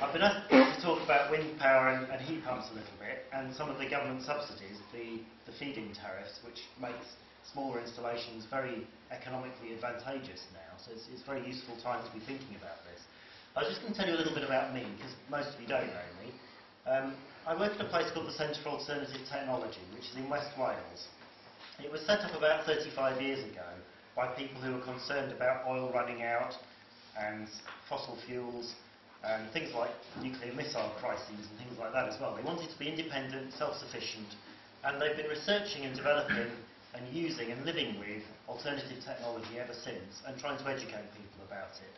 I've been asked to talk about wind power and heat pumps a little bit, and some of the government subsidies, the feed-in tariffs, which makes smaller installations very economically advantageous now. So it's a very useful time to be thinking about this. I was just going to tell you a little bit about me, because most of you don't know me. I work at a place called the Centre for Alternative Technology, which is in West Wales. It was set up about 35 years ago by people who were concerned about oil running out and fossil fuels and things like nuclear missile crises and things like that as well. They wanted to be independent, self-sufficient, and they've been researching and developing and using and living with alternative technology ever since and trying to educate people about it.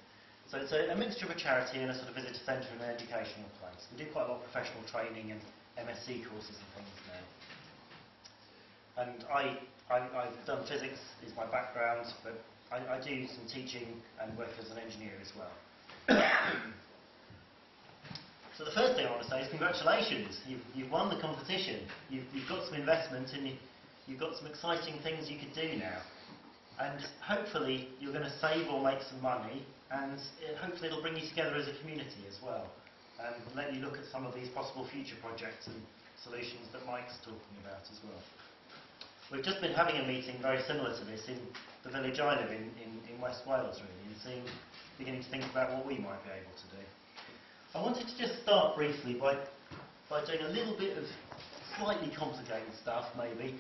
So it's a mixture of a charity and a sort of visitor centre and an educational place. We do quite a lot of professional training and MSc courses and things now. And I've done physics, is my background, but I do some teaching and work as an engineer as well. So the first thing I want to say is congratulations. You've won the competition. You've got some investment and you've got some exciting things you could do now. And hopefully you're going to save or make some money, and hopefully it'll bring you together as a community as well, and let you look at some of these possible future projects and solutions that Mike's talking about as well. We've just been having a meeting very similar to this in the village I live in West Wales, really, and beginning to think about what we might be able to do. I wanted to just start briefly by doing a little bit of slightly complicated stuff, maybe.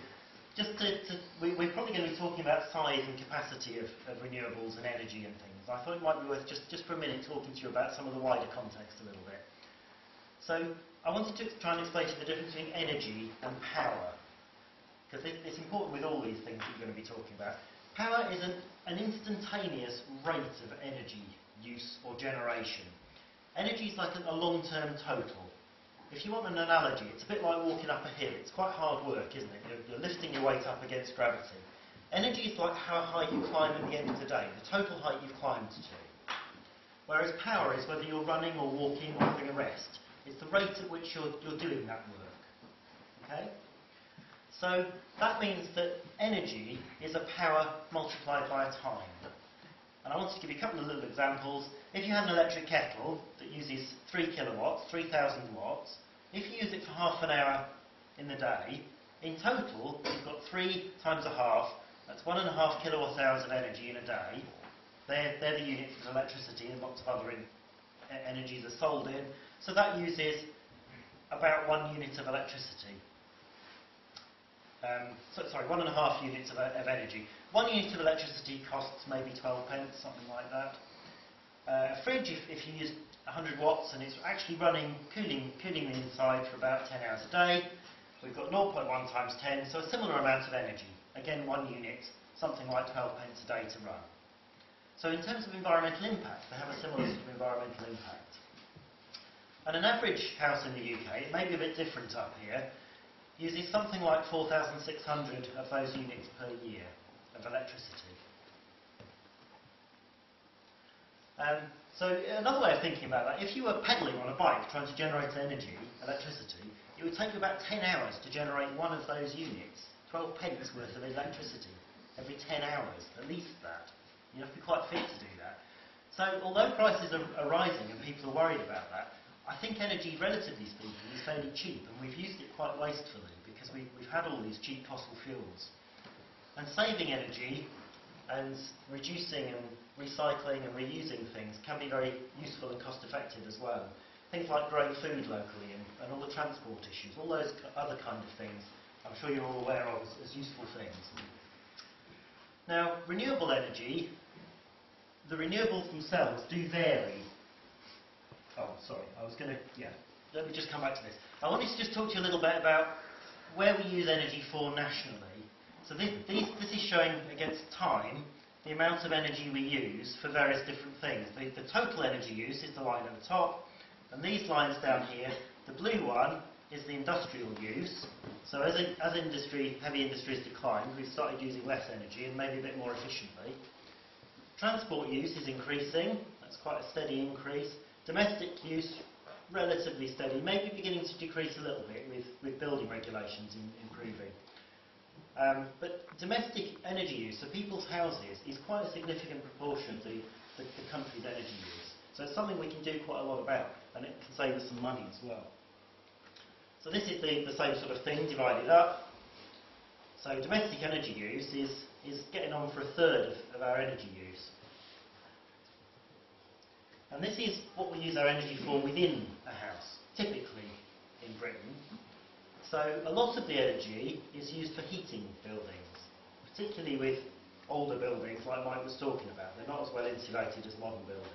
We're probably going to be talking about size and capacity of renewables and energy and things. I thought it might be worth just for a minute talking to you about some of the wider context a little bit. So I wanted to try and explain to you the difference between energy and power, because it's important with all these things that you're going to be talking about. Power is an instantaneous rate of energy use or generation. Energy is like a long-term total. If you want an analogy, it's a bit like walking up a hill. It's quite hard work, isn't it? You're lifting your weight up against gravity. Energy is like how high you climb at the end of the day, the total height you've climbed to. Whereas power is whether you're running or walking or having a rest. It's the rate at which you're doing that work. Okay? So that means that energy is a power multiplied by a time. And I want to give you a couple of little examples. If you had an electric kettle that uses 3 kilowatts, 3,000 watts, if you use it for half an hour in the day, in total you've got 3 times a half, that's 1.5 kilowatt hours of energy in a day. They're the units of electricity, and lots of other energies are sold in. So that uses about 1 unit of electricity. 1.5 units of energy. 1 unit of electricity costs maybe 12 pence, something like that. A fridge, if you use 100 watts and it's actually running, cooling the inside for about 10 hours a day, we've got 0.1 times 10, so a similar amount of energy. Again, 1 unit, something like 12 pence a day to run. So in terms of environmental impact, they have a similar sort of environmental impact. And an average house in the UK, it may be a bit different up here, uses something like 4,600 of those units per year of electricity. So another way of thinking about that, if you were pedalling on a bike trying to generate electricity, it would take you about 10 hours to generate one of those units, 12 pence worth of electricity every 10 hours, at least that. You have to be quite fit to do that. So although prices are rising and people are worried about that, I think energy, relatively speaking, is fairly cheap, and we've used it quite wastefully because we've had all these cheap fossil fuels. And saving energy and reducing and recycling and reusing things can be very useful and cost-effective as well. Things like growing food locally and all the transport issues, all those other kind of things I'm sure you're all aware of as useful things. Now, renewable energy, the renewables themselves do vary. Oh, sorry, let me just come back to this. I wanted to just talk to you a little bit about where we use energy for nationally. So this is showing against time the amount of energy we use for various different things. The total energy use is the line at the top, and these lines down here, the blue one is the industrial use. So as heavy industry has declined, we've started using less energy and maybe a bit more efficiently. Transport use is increasing, that's quite a steady increase. Domestic use, relatively steady, maybe beginning to decrease a little bit with building regulations improving. But domestic energy use, so people's houses, is quite a significant proportion of the country's energy use. So it's something we can do quite a lot about, and it can save us some money as well. So this is the same sort of thing divided up. So domestic energy use is getting on for a third of our energy use. And this is what we use our energy for within a house, typically in Britain. So a lot of the energy is used for heating buildings, particularly with older buildings like Mike was talking about. They're not as well insulated as modern buildings.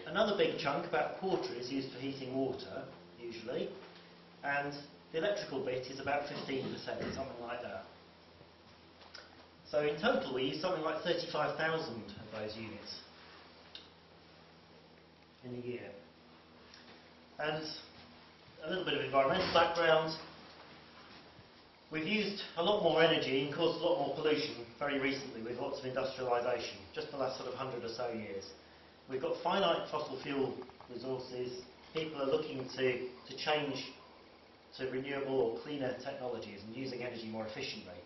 Another big chunk, about a quarter, is used for heating water, usually, and the electrical bit is about 15%, something like that. So in total we use something like 35,000 of those units in a year. And a little bit of environmental background. We've used a lot more energy and caused a lot more pollution very recently with lots of industrialisation, just the last sort of 100 or so years. We've got finite fossil fuel resources. People are looking to change to renewable or cleaner technologies and using energy more efficiently.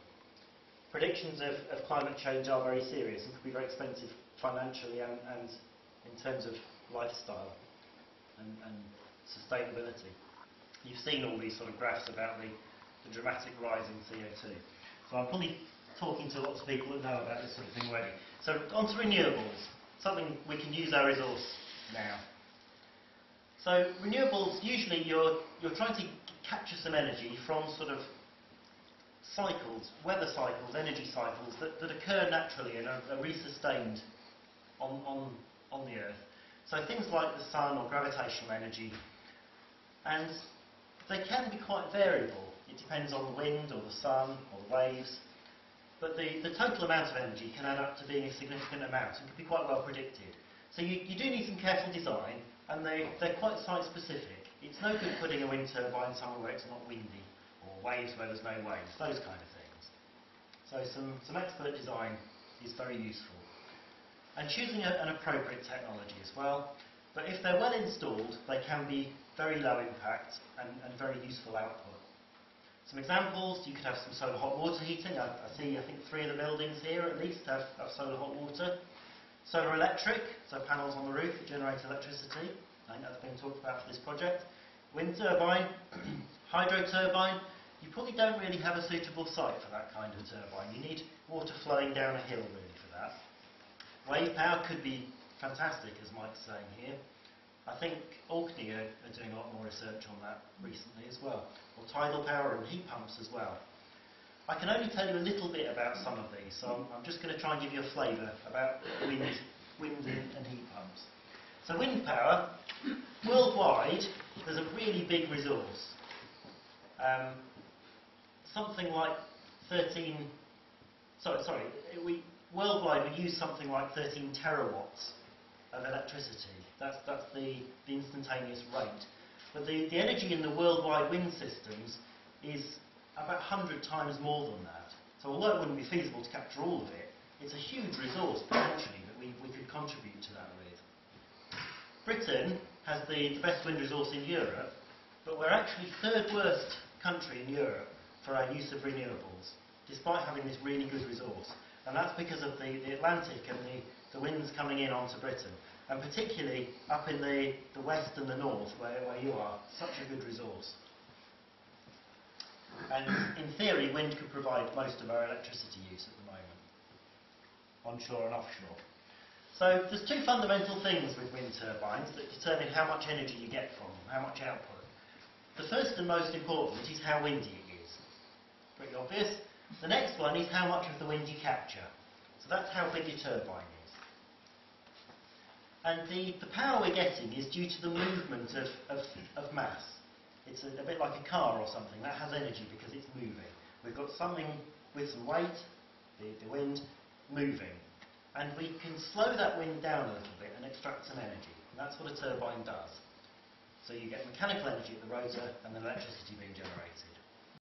Predictions of climate change are very serious and could be very expensive financially and in terms of lifestyle and sustainability. You've seen all these sort of graphs about the dramatic rise in CO2. So I'm probably talking to lots of people that know about this sort of thing already. So on to renewables, something we can use our resource now. So renewables, usually you're trying to capture some energy from sort of cycles, weather cycles, energy cycles that occur naturally and are resustained on the Earth. So things like the sun or gravitational energy, and they can be quite variable. It depends on the wind or the sun or the waves, but the total amount of energy can add up to being a significant amount and can be quite well predicted. So you do need some careful design, and they're quite site-specific. It's no good putting a wind turbine somewhere where it's not windy, or waves where there's no waves, those kind of things. So some expert design is very useful. And choosing an appropriate technology as well, but if they're well installed, they can be very low impact and very useful output. Some examples, you could have some solar hot water heating. I think 3 of the buildings here at least have solar hot water. Solar electric, so panels on the roof that generate electricity. I think that's been talked about for this project. Wind turbine, hydro turbine. You probably don't really have a suitable site for that kind of turbine. You need water flowing down a hill really for that. Wave power could be fantastic, as Mike's saying here. I think Orkney are doing a lot more research on that recently as well. Or tidal power and heat pumps as well. I can only tell you a little bit about some of these, so I'm just going to try and give you a flavour about wind and heat pumps. So wind power, worldwide, there's a really big resource. Something like worldwide we use something like 13 terawatts of electricity. That's the instantaneous rate. But the energy in the worldwide wind systems is about 100 times more than that. So although it wouldn't be feasible to capture all of it, it's a huge resource potentially that we could contribute to that with. Britain has the best wind resource in Europe, but we're actually 3rd worst country in Europe for our use of renewables, despite having this really good resource. And that's because of the Atlantic and the winds coming in onto Britain. And particularly up in the west and the north, where you are, such a good resource. And in theory, wind could provide most of our electricity use at the moment, onshore and offshore. So there's 2 fundamental things with wind turbines that determine how much energy you get from them, how much output. The first and most important is how windy it is. Pretty obvious. The next one is how much of the wind you capture. So that's how big your turbine is. And the power we're getting is due to the movement of mass. It's a bit like a car or something. That has energy because it's moving. We've got something with some weight, the wind, moving. And we can slow that wind down a little bit and extract some energy. And that's what a turbine does. So you get mechanical energy at the rotor and then electricity being generated.